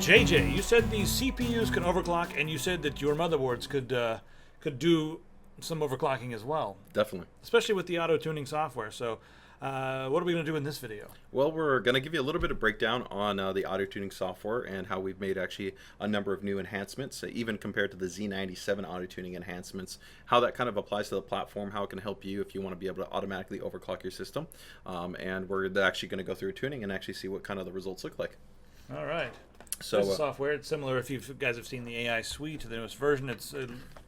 JJ, you said these CPUs can overclock, and you said that your motherboards could do some overclocking as well. Definitely. Especially with the auto-tuning software. So what are we going to do in this video? Well, we're going to give you a little bit of breakdown on the auto-tuning software and how we've made actually a number of new enhancements, even compared to the Z97 auto-tuning enhancements, how that kind of applies to the platform, how it can help you if you want to be able to automatically overclock your system. And we're actually going to go through tuning and actually see what kind of the results look like. All right. So this software, it's similar if you guys have seen the AI suite, the newest version, it's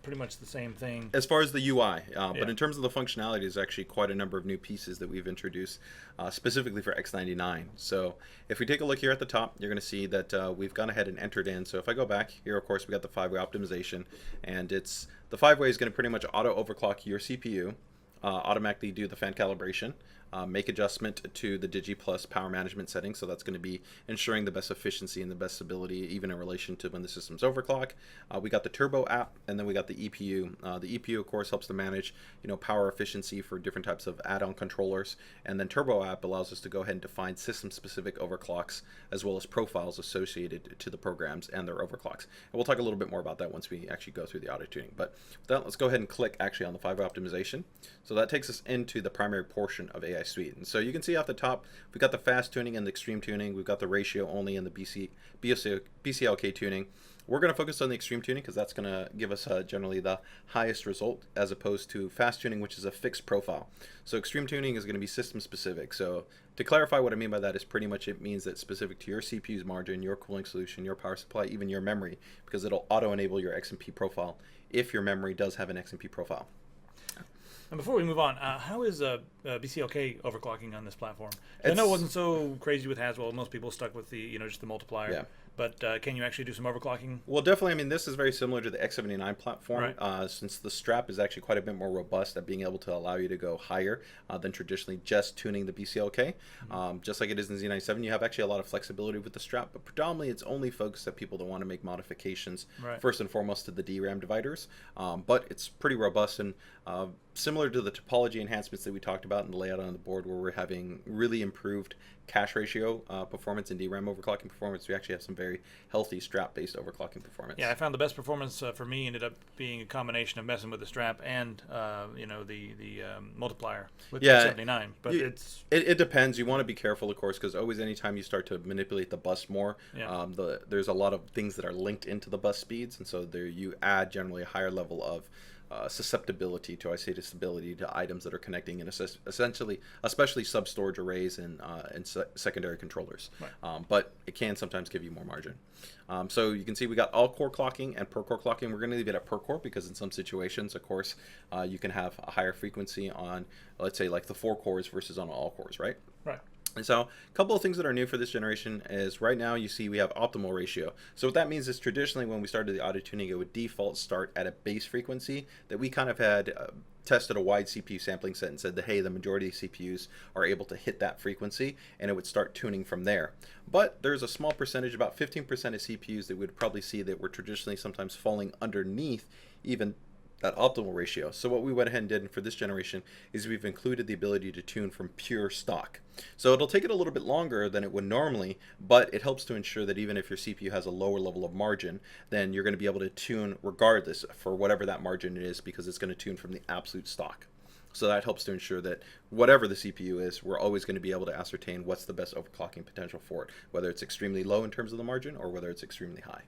pretty much the same thing. As far as the UI, but in terms of the functionality, there's actually quite a number of new pieces that we've introduced specifically for X99. So if we take a look here at the top, you're going to see that we've gone ahead and entered in. So if I go back here, of course, we got the 5-way optimization, and it's the 5-way is going to pretty much auto overclock your CPU, automatically do the fan calibration, make adjustment to the Digi Plus power management settings, so that's going to be ensuring the best efficiency and the best stability even in relation to when the system's overclock. We got the Turbo app, and then we got the EPU. The EPU, of course, helps to manage power efficiency for different types of add-on controllers, and then Turbo app allows us to go ahead and define system-specific overclocks as well as profiles associated to the programs and their overclocks. And we'll talk a little bit more about that once we actually go through the auto-tuning. But with that, let's go ahead and click actually on the 5-way optimization. So that takes us into the primary portion of AI Suite. And so you can see off the top, we've got the fast tuning and the extreme tuning. We've got the ratio only and the BCLK tuning. We're going to focus on the extreme tuning because that's going to give us generally the highest result, as opposed to fast tuning, which is a fixed profile. So extreme tuning is going to be system specific. So to clarify what I mean by that is pretty much it means that specific to your CPU's margin, your cooling solution, your power supply, even your memory, because it'll auto enable your XMP profile if your memory does have an XMP profile. And before we move on, how is BCLK overclocking on this platform? I know it wasn't so crazy with Haswell. Most people stuck with the just the multiplier. Yeah. But can you actually do some overclocking? Well, definitely. I mean, this is very similar to the X99 platform, right. Since the strap is actually quite a bit more robust at being able to allow you to go higher than traditionally just tuning the BCLK. Just like it is in Z97, you have actually a lot of flexibility with the strap, but predominantly it's only focused at people that want to make modifications, first and foremost to the DRAM dividers. But it's pretty robust and similar to the topology enhancements that we talked about in the layout on the board, where we're having really improved cache ratio performance and DRAM overclocking performance. We actually have some very healthy strap-based overclocking performance. Yeah, I found the best performance for me ended up being a combination of messing with the strap and the multiplier with the X99. But it depends. You want to be careful, of course, because always anytime you start to manipulate the bus more, there's a lot of things that are linked into the bus speeds, and so there you add generally a higher level of susceptibility to stability to items that are connecting in essentially, especially sub-storage arrays and secondary controllers. Right. But it can sometimes give you more margin. So you can see we got all core clocking and per core clocking. We're going to leave it at per core because in some situations, of course, you can have a higher frequency on, let's say, like the 4 cores versus on all cores, right? Right. And so a couple of things that are new for this generation is right now you see we have optimal ratio. So what that means is traditionally when we started the auto tuning, it would default start at a base frequency that we kind of had tested a wide CPU sampling set and said that, hey, the majority of CPUs are able to hit that frequency, and it would start tuning from there. But there's a small percentage, about 15% of CPUs that we'd probably see that were traditionally sometimes falling underneath even that optimal ratio. So what we went ahead and did for this generation is we've included the ability to tune from pure stock. So it'll take it a little bit longer than it would normally, but it helps to ensure that even if your CPU has a lower level of margin, then you're going to be able to tune regardless for whatever that margin is, because it's going to tune from the absolute stock. So that helps to ensure that whatever the CPU is, we're always going to be able to ascertain what's the best overclocking potential for it, whether it's extremely low in terms of the margin or whether it's extremely high.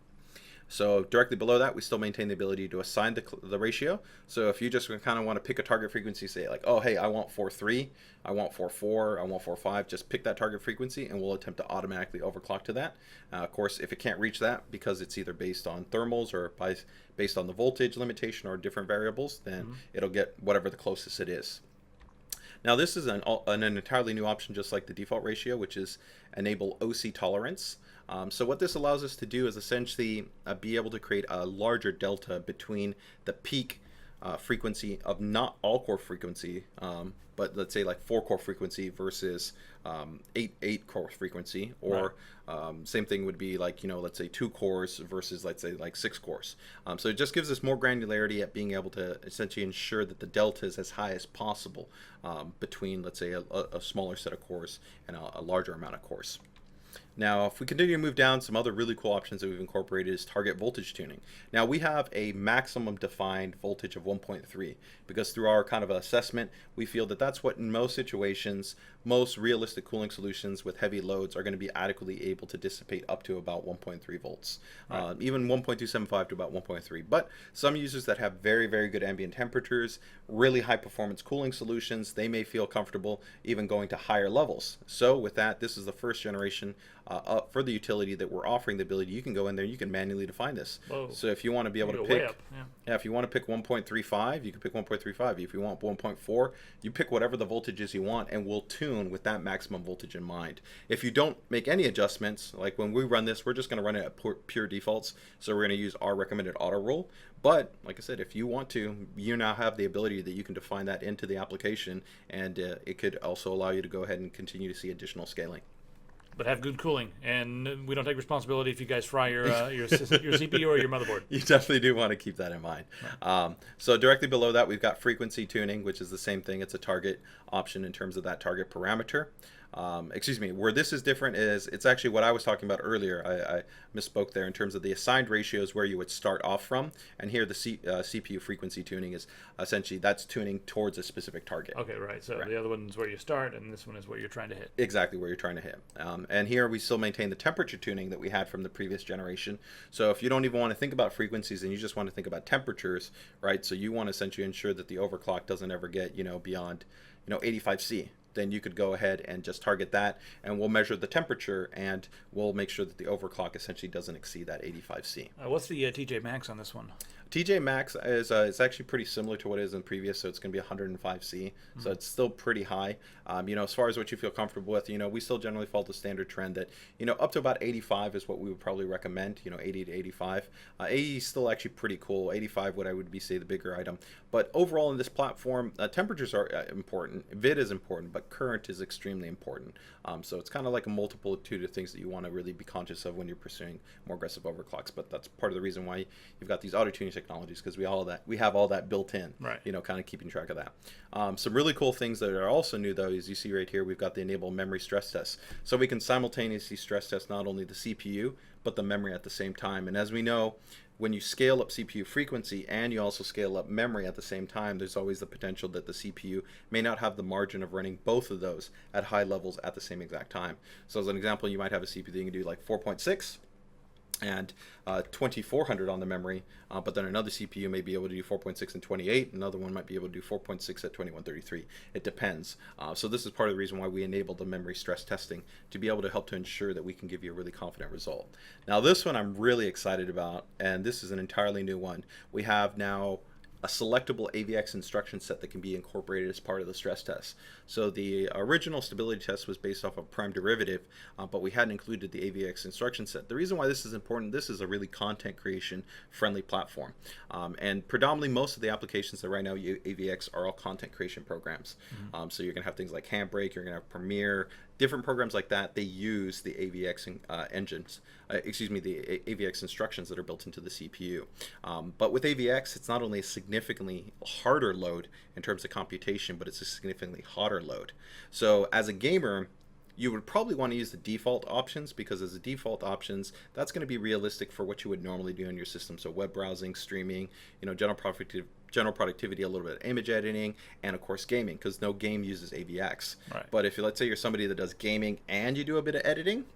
So directly below that, we still maintain the ability to assign the ratio. So if you just kind of want to pick a target frequency, say like, oh, hey, I want 4.3, I want 4.4, I want 4.5, just pick that target frequency and we'll attempt to automatically overclock to that. Of course, if it can't reach that because it's either based on thermals or based on the voltage limitation or different variables, then it'll get whatever the closest it is. Now this is an entirely new option, just like the default ratio, which is enable OC tolerance. So what this allows us to do is essentially be able to create a larger delta between the peak frequency of not all core frequency, but let's say like 4 core frequency versus 8 core frequency, or same thing would be like, let's say 2 cores versus let's say like 6 cores. So it just gives us more granularity at being able to essentially ensure that the delta is as high as possible between, let's say, a smaller set of cores and a larger amount of cores. Now, if we continue to move down, some other really cool options that we've incorporated is target voltage tuning. Now, we have a maximum defined voltage of 1.3 because through our kind of assessment, we feel that that's what in most situations, most realistic cooling solutions with heavy loads are going to be adequately able to dissipate up to about 1.3 volts, right. Even 1.275 to about 1.3. But some users that have very, very good ambient temperatures, really high performance cooling solutions, they may feel comfortable even going to higher levels. So with that, this is the first generation for the utility that we're offering the ability. You can go in there, you can manually define this. Whoa. So if you want to be able to pick, if you want to pick 1.35, you can pick 1.35. If you want 1.4, you pick whatever the voltages you want, and we'll tune with that maximum voltage in mind. If you don't make any adjustments, like when we run this, we're just going to run it at pure defaults. So we're going to use our recommended auto roll. But like I said, if you want to, you now have the ability that you can define that into the application, and it could also allow you to go ahead and continue to see additional scaling. But have good cooling, and we don't take responsibility if you guys fry your CPU or your motherboard. You definitely do want to keep that in mind. Right. So directly below that, we've got frequency tuning, which is the same thing. It's a target option in terms of that target parameter. Where this is different is it's actually what I was talking about earlier. I misspoke there in terms of the assigned ratios where you would start off from, and here the CPU frequency tuning is essentially that's tuning towards a specific target. Okay, right. So the other one's where you start, and this one is where you're trying to hit. Exactly where you're trying to hit. And here we still maintain the temperature tuning that we had from the previous generation. So if you don't even want to think about frequencies and you just want to think about temperatures, right? So you want to essentially ensure that the overclock doesn't ever get beyond 85C. Then you could go ahead and just target that, and we'll measure the temperature, and we'll make sure that the overclock essentially doesn't exceed that 85C. What's the TJ Max on this one? TJ Max is it's actually pretty similar to what it is in previous, so it's going to be 105C, so it's still pretty high. As far as what you feel comfortable with, we still generally follow the standard trend that, up to about 85 is what we would probably recommend, 80 to 85. 80 is still actually pretty cool. 85 what I would be, say, the bigger item. But overall in this platform, temperatures are important. VID is important, but current is extremely important. So it's kind of like a multitude of things that you want to really be conscious of when you're pursuing more aggressive overclocks. But that's part of the reason why you've got these auto-tuning technologies, because we have all that built in, right. Kind of keeping track of that. Some really cool things that are also new, though, is you see right here, we've got the enable memory stress test. So we can simultaneously stress test not only the CPU, but the memory at the same time. And as we know, when you scale up CPU frequency and you also scale up memory at the same time, there's always the potential that the CPU may not have the margin of running both of those at high levels at the same exact time. So as an example, you might have a CPU that you can do like 4.6 and 2400 on the memory, but then another CPU may be able to do 4.6 and 28, another one might be able to do 4.6 at 2133. It depends. So this is part of the reason why we enable the memory stress testing, to be able to help to ensure that we can give you a really confident result. Now this one I'm really excited about, and this is an entirely new one. We have now a selectable AVX instruction set that can be incorporated as part of the stress test. So the original stability test was based off of prime derivative, but we hadn't included the AVX instruction set. The reason why this is important, this is a really content creation friendly platform. And predominantly most of the applications that right now use AVX are all content creation programs. So you're gonna have things like Handbrake, you're gonna have Premiere, different programs like that. They use the AVX the AVX instructions that are built into the CPU. But with AVX, it's not only a significantly harder load in terms of computation, but it's a significantly hotter load. So as a gamer, you would probably want to use the default options, because as the default options, that's going to be realistic for what you would normally do in your system. So web browsing, streaming, general productivity, a little bit of image editing, and of course gaming, because no game uses AVX. Right. But if let's say you're somebody that does gaming and you do a bit of editing,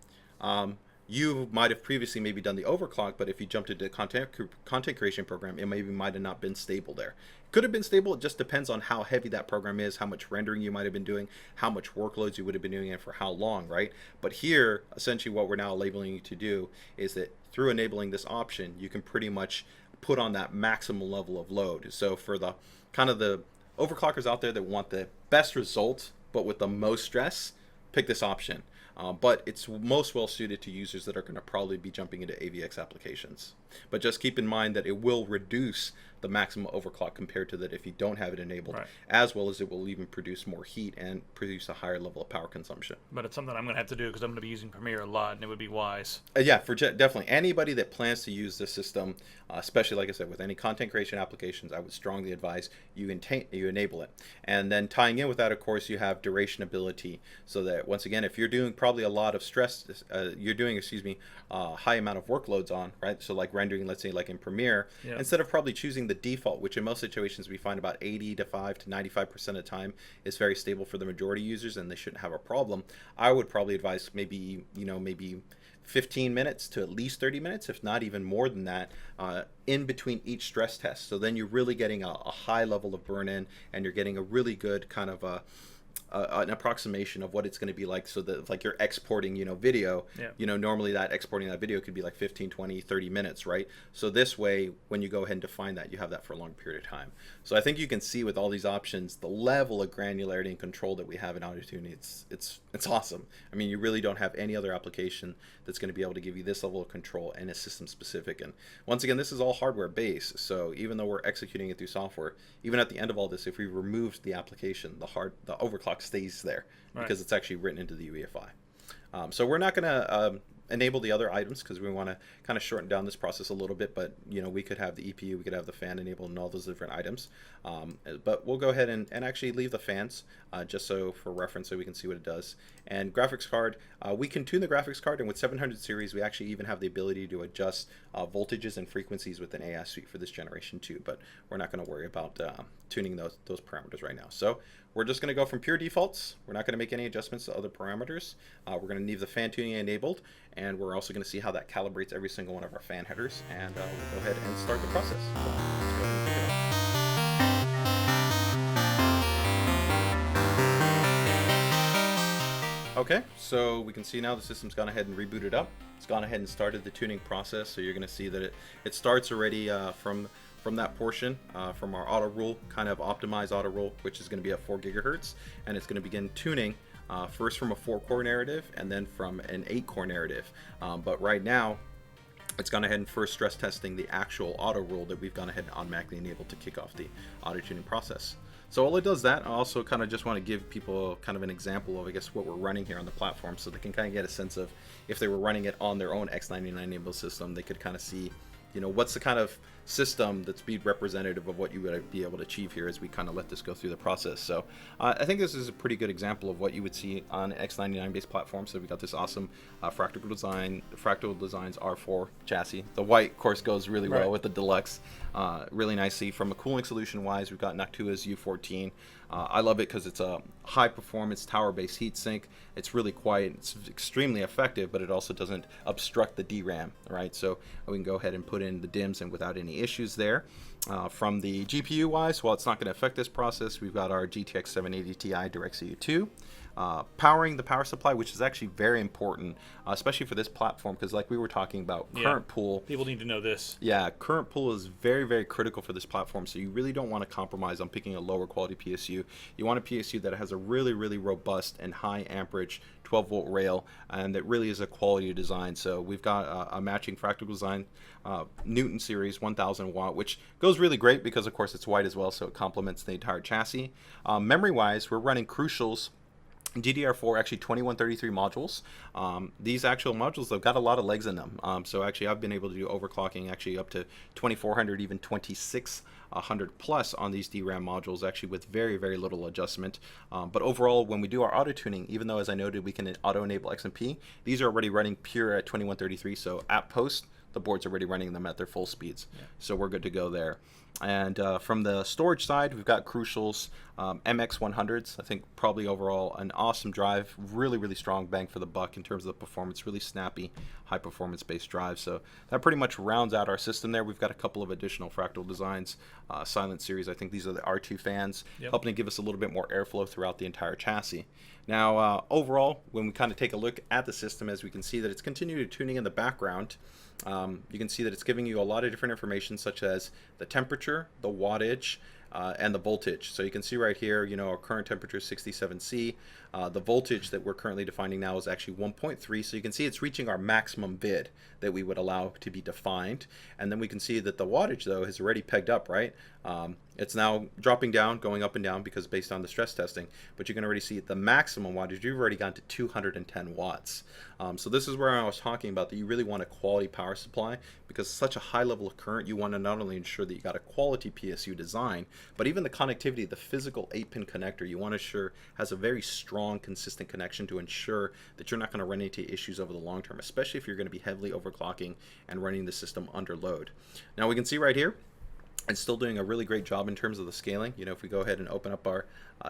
you might have previously maybe done the overclock, but if you jumped into content creation program, it maybe might have not been stable there. Could have been stable. It just depends on how heavy that program is, how much rendering you might have been doing, how much workloads you would have been doing, and for how long, right? But here, essentially what we're now labeling you to do is that through enabling this option, you can pretty much put on that maximum level of load. So for the kind of the overclockers out there that want the best result, but with the most stress, pick this option. But it's most well suited to users that are going to probably be jumping into AVX applications. But just keep in mind that it will reduce the maximum overclock compared to that if you don't have it enabled, right. as well as it will even produce more heat and produce a higher level of power consumption. But it's something I'm going to have to do because I'm going to be using Premiere a lot, and it would be wise. Yeah, for definitely anybody that plans to use this system, especially like I said, with any content creation applications, I would strongly advise you enable it. And then tying in with that, of course, you have duration ability, so that once again, if you're doing probably a lot of stress, you're doing, high amount of workloads on, right? So like rendering, let's say like in Premiere, yeah. instead of probably choosing the default, which in most situations we find about 85 to 95% of the time is very stable for the majority users and they shouldn't have a problem, I would probably advise maybe 15 minutes to at least 30 minutes, if not even more than that, in between each stress test. So then you're really getting a high level of burn-in, and you're getting a really good kind of an approximation of what it's going to be like, so that like you're exporting video, yeah. Normally that exporting that video could be like 15, 20, 30 minutes, right? So this way, when you go ahead and define that, you have that for a long period of time. So I think you can see with all these options the level of granularity and control that we have in audio tuning. It's awesome. I mean, you really don't have any other application that's going to be able to give you this level of control, and it's system specific. And once again, this is all hardware based, so even though we're executing it through software, even at the end of all this, if we removed the application, the overclock stays there, right, because it's actually written into the UEFI. So we're not going to enable the other items because we want to kind of shorten down this process a little bit, but we could have the EPU, we could have the fan enabled, and all those different items. But we'll go ahead and actually leave the fans just so for reference, so we can see what it does. And graphics card, we can tune the graphics card, and with 700 series we actually even have the ability to adjust voltages and frequencies within ASUS for this generation too, but we're not going to worry about tuning those parameters right now. So we're just going to go from pure defaults. We're not going to make any adjustments to other parameters. We're going to leave the fan tuning enabled, and we're also going to see how that calibrates every single one of our fan headers, and we'll go ahead and start the process. So let's go ahead and kick it off. Okay, so we can see now the system's gone ahead and rebooted up. It's gone ahead and started the tuning process, so you're going to see that it starts already from that portion, from our auto rule, kind of optimized auto rule, which is going to be at 4 gigahertz, and it's going to begin tuning first from a 4-core narrative and then from an 8-core narrative. But right now, it's gone ahead and first stress testing the actual auto rule that we've gone ahead and automatically enabled to kick off the auto tuning process. So while it does that, I also kind of just want to give people kind of an example of, I guess, what we're running here on the platform, so they can kind of get a sense of if they were running it on their own X99 enabled system, they could kind of see, what's the kind of system that's be representative of what you would be able to achieve here as we kind of let this go through the process. So I think this is a pretty good example of what you would see on an X99 based platform. So we got this awesome Fractal Designs R4 chassis. The white, of course, goes really well with the Deluxe, really nicely. From a cooling solution wise, we've got Noctua's U14. I love it because it's a high performance tower based heatsink. It's really quiet, it's extremely effective, but it also doesn't obstruct the DRAM, right? So we can go ahead and put in the DIMMs and without any issues there. From the GPU wise, well, it's not going to affect this process. We've got our GTX 780 Ti DirectCU 2. Powering the power supply, which is actually very important, especially for this platform, because like we were talking about, current pool. People need to know this. Yeah, current pool is very, very critical for this platform, so you really don't want to compromise on picking a lower quality PSU. You want a PSU that has a really, really robust and high amperage 12-volt rail, and that really is a quality design. So we've got a matching Fractal Design Newton series 1000 watt, which goes really great because of course it's white as well, so it complements the entire chassis. Memory wise, we're running Crucial's DDR4, actually 2133 modules. These actual modules, they've got a lot of legs in them. So actually I've been able to do overclocking actually up to 2400, even 2600 plus on these DRAM modules, actually with very, very little adjustment. But overall, when we do our auto tuning, even though as I noted we can auto enable XMP, these are already running pure at 2133. So at post, the board's already running them at their full speeds. So we're good to go there. And from the storage side, we've got Crucial's MX100s. I think probably overall an awesome drive, really, really strong bang for the buck in terms of the performance, really snappy, high performance based drive. So that pretty much rounds out our system there. We've got a couple of additional Fractal Designs, Silent Series. I think these are the R2 fans, helping to give us a little bit more airflow throughout the entire chassis. Now, overall, when we kind of take a look at the system, as we can see that it's continuing tuning in the background, you can see that it's giving you a lot of different information, such as the temperature, the wattage, and the voltage. So you can see right here, our current temperature is 67 C. The voltage that we're currently defining now is actually 1.3. So you can see it's reaching our maximum vid that we would allow to be defined. And then we can see that the wattage, though, has already pegged up, right? It's now dropping down, going up and down because based on the stress testing. But you can already see the maximum wattage, you've already gone to 210 watts. So this is where I was talking about that you really want a quality power supply, because such a high level of current, you want to not only ensure that you got a quality PSU design, but even the connectivity, the physical 8-pin connector, you want to ensure has a very strong, consistent connection to ensure that you're not going to run into issues over the long term, especially if you're going to be heavily overclocking and running the system under load. Now we can see right here, it's still doing a really great job in terms of the scaling. If we go ahead and open up our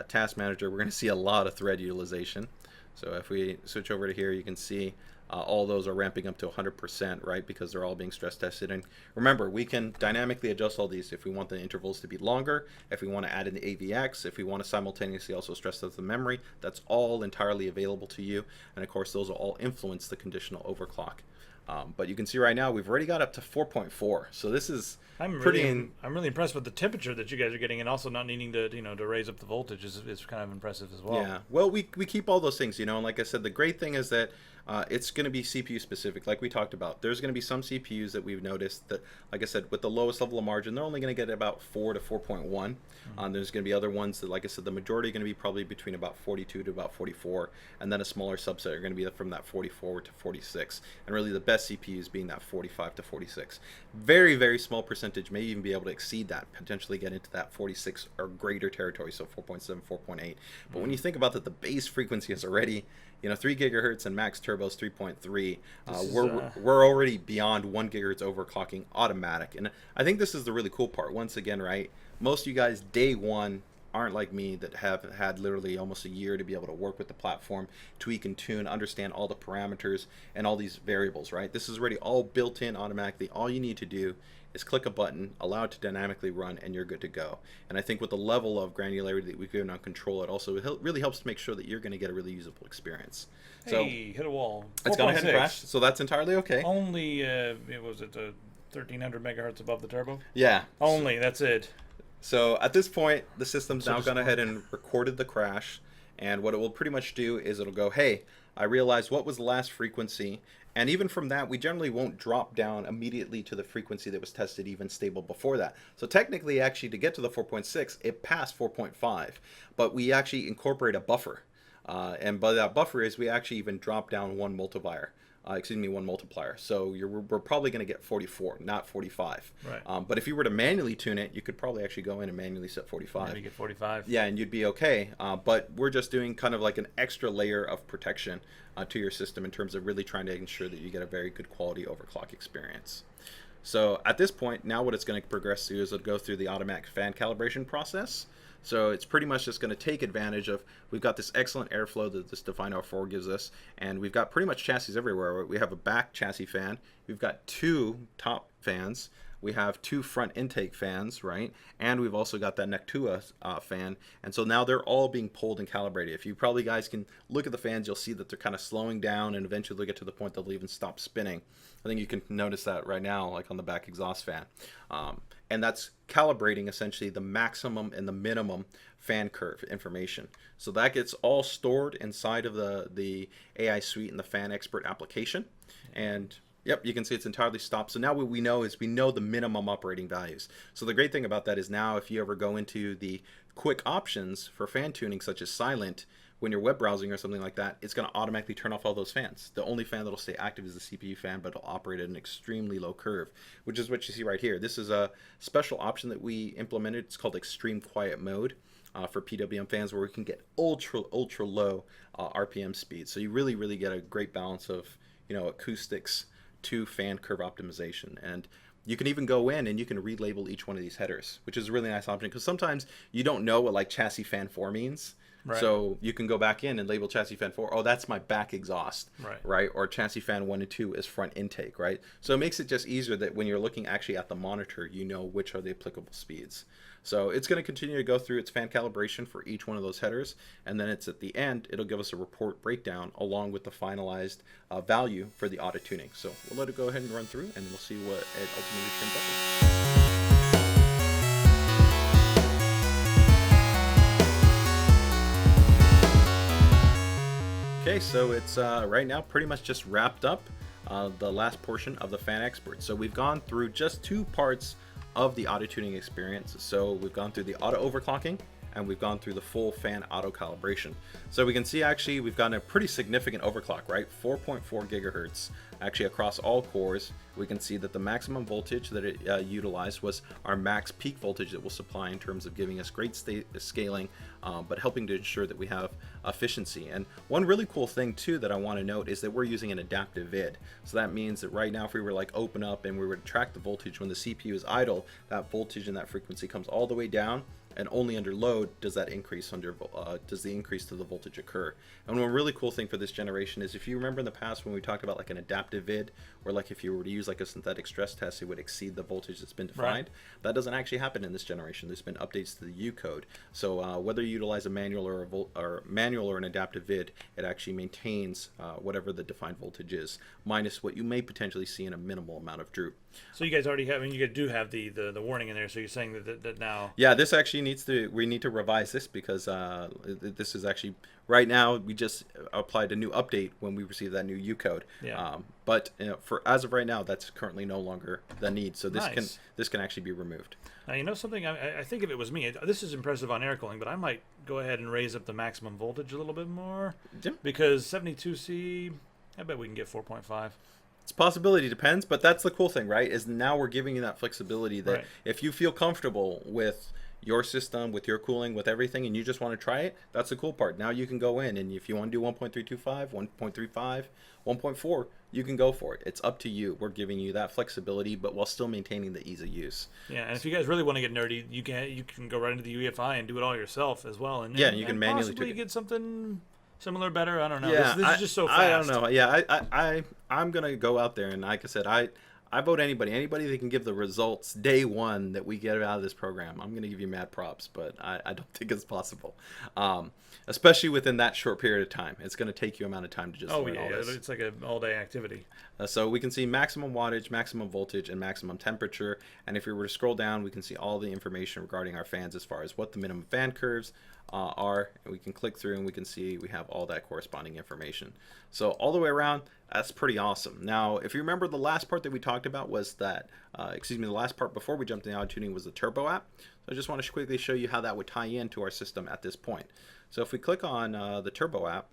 task manager, we're going to see a lot of thread utilization. So if we switch over to here, you can see all those are ramping up to 100%, right? Because they're all being stress tested. And remember, we can dynamically adjust all these if we want the intervals to be longer, if we want to add in the AVX, if we want to simultaneously also stress test the memory. That's all entirely available to you. And of course, those will all influence the conditional overclock. But you can see right now we've already got up to 4.4. So this is I'm really impressed with the temperature that you guys are getting, and also not needing to to raise up the voltage is kind of impressive as well. Yeah. Well, we keep all those things, and like I said, the great thing is that it's going to be CPU specific, like we talked about. There's going to be some CPUs that we've noticed that, like I said, with the lowest level of margin, they're only going to get about 4 to 4.1. There's going to be other ones that, like I said, the majority are going to be probably between about 42 to about 44, and then a smaller subset are going to be from that 44 to 46, and really the best CPUs being that 45 to 46. Very, very small percentage may even be able to exceed that, potentially get into that 46 or greater territory, so 4.7, 4.8. But when you think about that, the base frequency is already 3 gigahertz and max turbo is 3.3. We're already beyond 1 gigahertz overclocking automatic. And I think this is the really cool part. Once again, right, most of you guys day one aren't like me that have had literally almost a year to be able to work with the platform, tweak and tune, understand all the parameters and all these variables, right? This is already all built in automatically. All you need to do is click a button, allow it to dynamically run, and you're good to go. And I think with the level of granularity that we've given on control, it also really helps to make sure that you're going to get a really usable experience. So hit a wall. It's gone ahead and crashed, so that's entirely okay. Only, was it 1300 megahertz above the turbo? Yeah. Only, that's it. So at this point, the system's now gone ahead and recorded the crash, and what it will pretty much do is it'll go, hey, I realized what was the last frequency, and even from that, we generally won't drop down immediately to the frequency that was tested even stable before that. So technically, actually, to get to the 4.6, it passed 4.5, but we actually incorporate a buffer. And by that buffer is we actually even drop down one multiplier. One multiplier. So we're probably going to get 44, not 45. Right. But if you were to manually tune it, you could probably actually go in and manually set 45. Maybe get 45. Yeah, and you'd be okay. But we're just doing kind of like an extra layer of protection to your system in terms of really trying to ensure that you get a very good quality overclock experience. So at this point, now what it's going to progress to is it'll go through the automatic fan calibration process. So it's pretty much just going to take advantage of, we've got this excellent airflow that this Define R4 gives us, and we've got pretty much chassis everywhere. We have a back chassis fan, we've got 2 top fans, we have 2 front intake fans, right? And we've also got that Nectua fan. And so now they're all being pulled and calibrated. If you probably guys can look at the fans, you'll see that they're kind of slowing down, and eventually they'll get to the point they'll even stop spinning. I think you can notice that right now, like on the back exhaust fan. And that's calibrating essentially the maximum and the minimum fan curve information. So that gets all stored inside of the AI suite and the Fan Expert application. And yep, you can see it's entirely stopped. So now what we know is we know the minimum operating values. So the great thing about that is now if you ever go into the quick options for fan tuning, such as silent, when you're web browsing or something like that, it's going to automatically turn off all those fans. The only fan that'll stay active is the CPU fan, but it'll operate at an extremely low curve, which is what you see right here. This is a special option that we implemented. It's called Extreme Quiet Mode for PWM fans, where we can get ultra low RPM speed. So you really get a great balance of acoustics to fan curve optimization. And you can even go in and you can relabel each one of these headers, which is a really nice option, because sometimes you don't know what like chassis fan 4 means. Right. So you can go back in and label chassis fan 4. Oh, that's my back exhaust, right? Or chassis fan 1 and 2 is front intake, right? So it makes it just easier that when you're looking actually at the monitor, you know which are the applicable speeds. So it's going to continue to go through its fan calibration for each one of those headers, and then it's at the end, it'll give us a report breakdown along with the finalized value for the auto tuning. So we'll let it go ahead and run through, and we'll see what it ultimately turns up with. Okay, so it's right now pretty much just wrapped up the last portion of the fan expert. So we've gone through just 2 parts of the auto tuning experience. So we've gone through the auto overclocking and we've gone through the full fan auto calibration. So we can see actually we've gotten a pretty significant overclock, right? 4.4 gigahertz actually across all cores. We can see that the maximum voltage that it utilized was our max peak voltage that will supply in terms of giving us great scaling, but helping to ensure that we have efficiency. And one really cool thing too that I want to note is that we're using an adaptive vid. So that means that right now if we were like open up and we were to track the voltage when the CPU is idle, that voltage and that frequency comes all the way down, and only under load does that increase does the increase to the voltage occur. And one really cool thing for this generation is, if you remember in the past when we talked about like an adaptive vid, or like if you were to use like a synthetic stress test, it would exceed the voltage that's been defined. Right. That doesn't actually happen in this generation. There's been updates to the U code. So whether you utilize a manual or an adaptive vid, it actually maintains whatever the defined voltage is, minus what you may potentially see in a minimal amount of droop. So you guys already have, and you do have the warning in there. So you're saying that now? Yeah, this actually we need to revise this because this is actually right now we just applied a new update when we received that new U code. Yeah. But for as of right now, that's currently no longer the need. So this can actually be removed. Now, you know something? I think if it was me, this is impressive on air cooling, but I might go ahead and raise up the maximum voltage a little bit more. Yeah. Because 72C, I bet we can get 4.5. It's a possibility, depends, but that's the cool thing, right? Is now we're giving you that flexibility that if you feel comfortable with your system, with your cooling, with everything, and you just want to try it, that's the cool part. Now you can go in, and if you want to do 1.325, 1.35, 1.4, you can go for it. It's up to you. We're giving you that flexibility, but while still maintaining the ease of use. Yeah, and if you guys really want to get nerdy, you can go right into the UEFI and do it all yourself as well. And yeah, you can manually possibly get something similar, better. I don't know. Yeah, this is just so fast. I don't know. Yeah, I'm gonna go out there, and like I said, I vote anybody that can give the results day one that we get out of this program. I'm gonna give you mad props, but I don't think it's possible, especially within that short period of time. It's gonna take you amount of time to just learn all this. It's like an all-day activity. So we can see maximum wattage, maximum voltage, and maximum temperature. And if we were to scroll down, we can see all the information regarding our fans as far as what the minimum fan curves are. And we can click through and we can see we have all that corresponding information. So all the way around, that's pretty awesome. Now, if you remember, the last part that we talked about was that, the last part before we jumped into auto tuning was the turbo app. So I just want to quickly show you how that would tie into our system at this point. So if we click on the turbo app,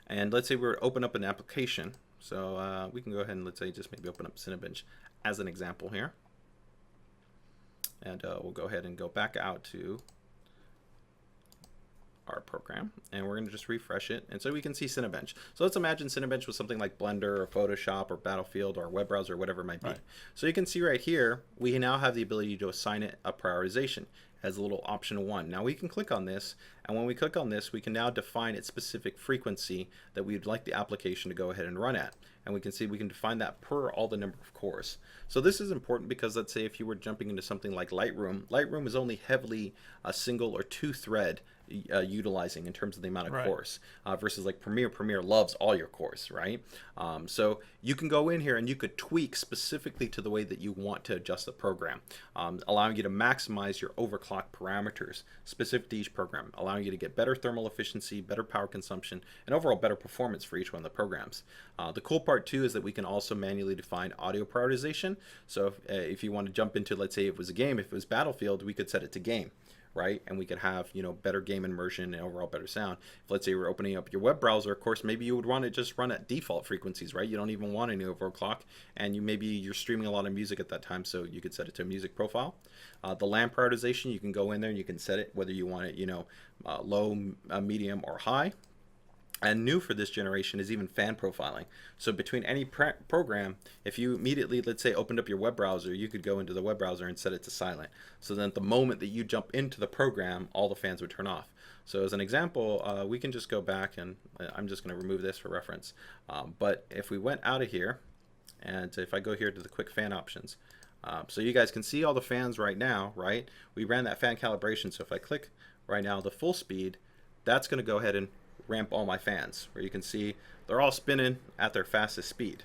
and let's say we were to open up an application. So we can go ahead and let's say just maybe open up Cinebench as an example here. And we'll go ahead and go back out to our program, and we're going to just refresh it, and so we can see Cinebench. So let's imagine Cinebench was something like Blender or Photoshop or Battlefield or a web browser or whatever it might be. Right. So you can see right here we now have the ability to assign it a prioritization as a little option 1. Now we can click on this, and when we click on this, we can now define its specific frequency that we'd like the application to go ahead and run at. And we can see we can define that per all the number of cores. So this is important because let's say if you were jumping into something like Lightroom is only heavily a single or 2 thread utilizing in terms of the amount of cores versus like Premiere loves all your cores, right? So you can go in here and you could tweak specifically to the way that you want to adjust the program, allowing you to maximize your overclock parameters specific to each program, allowing you to get better thermal efficiency, better power consumption, and overall better performance for each one of the programs. The cool part too is that we can also manually define audio prioritization. So if you want to jump into, let's say if it was a game, if it was Battlefield, we could set it to game. Right, and we could have better game immersion and overall better sound. If let's say we're opening up your web browser, of course, maybe you would want to just run at default frequencies, right? You don't even want any overclock, and you're streaming a lot of music at that time, so you could set it to a music profile. The LAN prioritization, you can go in there and you can set it whether you want it, low, medium, or high. And new for this generation is even fan profiling. So between any program, if you immediately, let's say, opened up your web browser, you could go into the web browser and set it to silent. So then at the moment that you jump into the program, all the fans would turn off. So as an example, we can just go back, and I'm just going to remove this for reference. But if we went out of here, and if I go here to the quick fan options, so you guys can see all the fans right now, right? We ran that fan calibration. So if I click right now the full speed, that's going to go ahead and ramp all my fans, where you can see they're all spinning at their fastest speed.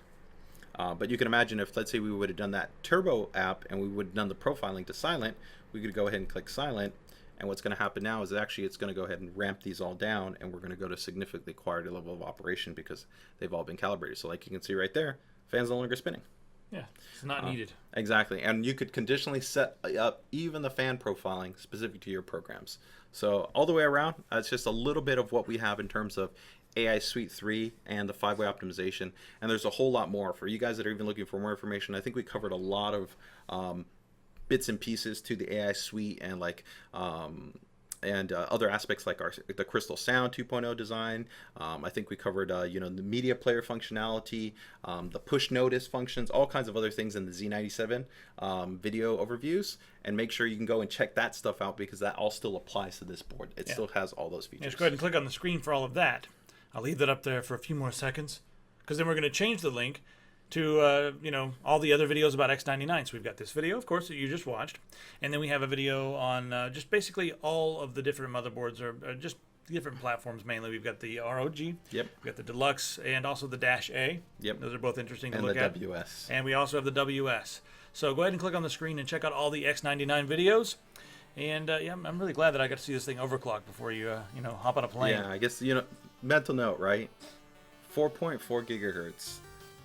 But you can imagine if, let's say, we would have done that turbo app and we would have done the profiling to silent, we could go ahead and click silent, And what's going to happen now is actually it's going to go ahead and ramp these all down, and we're going to go to significantly quieter level of operation because they've all been calibrated. So like you can see right there, fan's no longer spinning. Yeah, it's not needed. Exactly. And you could conditionally set up even the fan profiling specific to your programs. So all the way around, that's just a little bit of what we have in terms of AI Suite 3 and the 5-way optimization. And there's a whole lot more. For you guys that are even looking for more information, I think we covered a lot of bits and pieces to the AI Suite and like other aspects like the Crystal Sound 2.0 design. I think we covered you know, the media player functionality, the push notice functions, all kinds of other things in the Z97 video overviews. And make sure you can go and check that stuff out because that all still applies to this board. It still has all those features. Just go ahead and click on the screen for all of that. I'll leave that up there for a few more seconds because then we're going to change the link to you know, all the other videos about X99. So we've got this video, of course, that you just watched, and then we have a video on just basically all of the different motherboards or just different platforms. Mainly, we've got the ROG, Yep. we've got the Deluxe, and also the Dash A. Yep. Those are both interesting to And look the at. WS. And we also have the WS. So go ahead and click on the screen and check out all the X99 videos. And yeah, I'm really glad that I got to see this thing overclock before you you know, hop on a plane. Yeah, I guess, you know, mental note, right? 4.4 gigahertz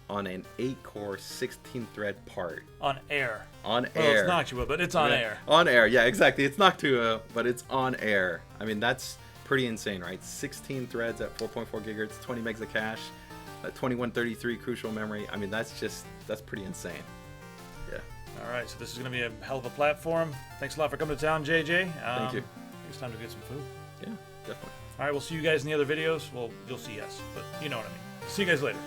on an 8-core 16-thread part. On air. On Well, air. it's Noctua, but it's on air. On air, yeah, exactly. It's Noctua, but it's on air. I mean, that's pretty insane, right? 16 threads at 4.4 gigahertz, 20 megs of cache, 2133 crucial memory. I mean, that's pretty insane. Yeah. All right, so this is going to be a hell of a platform. Thanks a lot for coming to town, JJ. Thank you. It's time to get some food. Yeah, definitely. All right, we'll see you guys in the other videos. Well, you'll see us, but you know what I mean. See you guys later.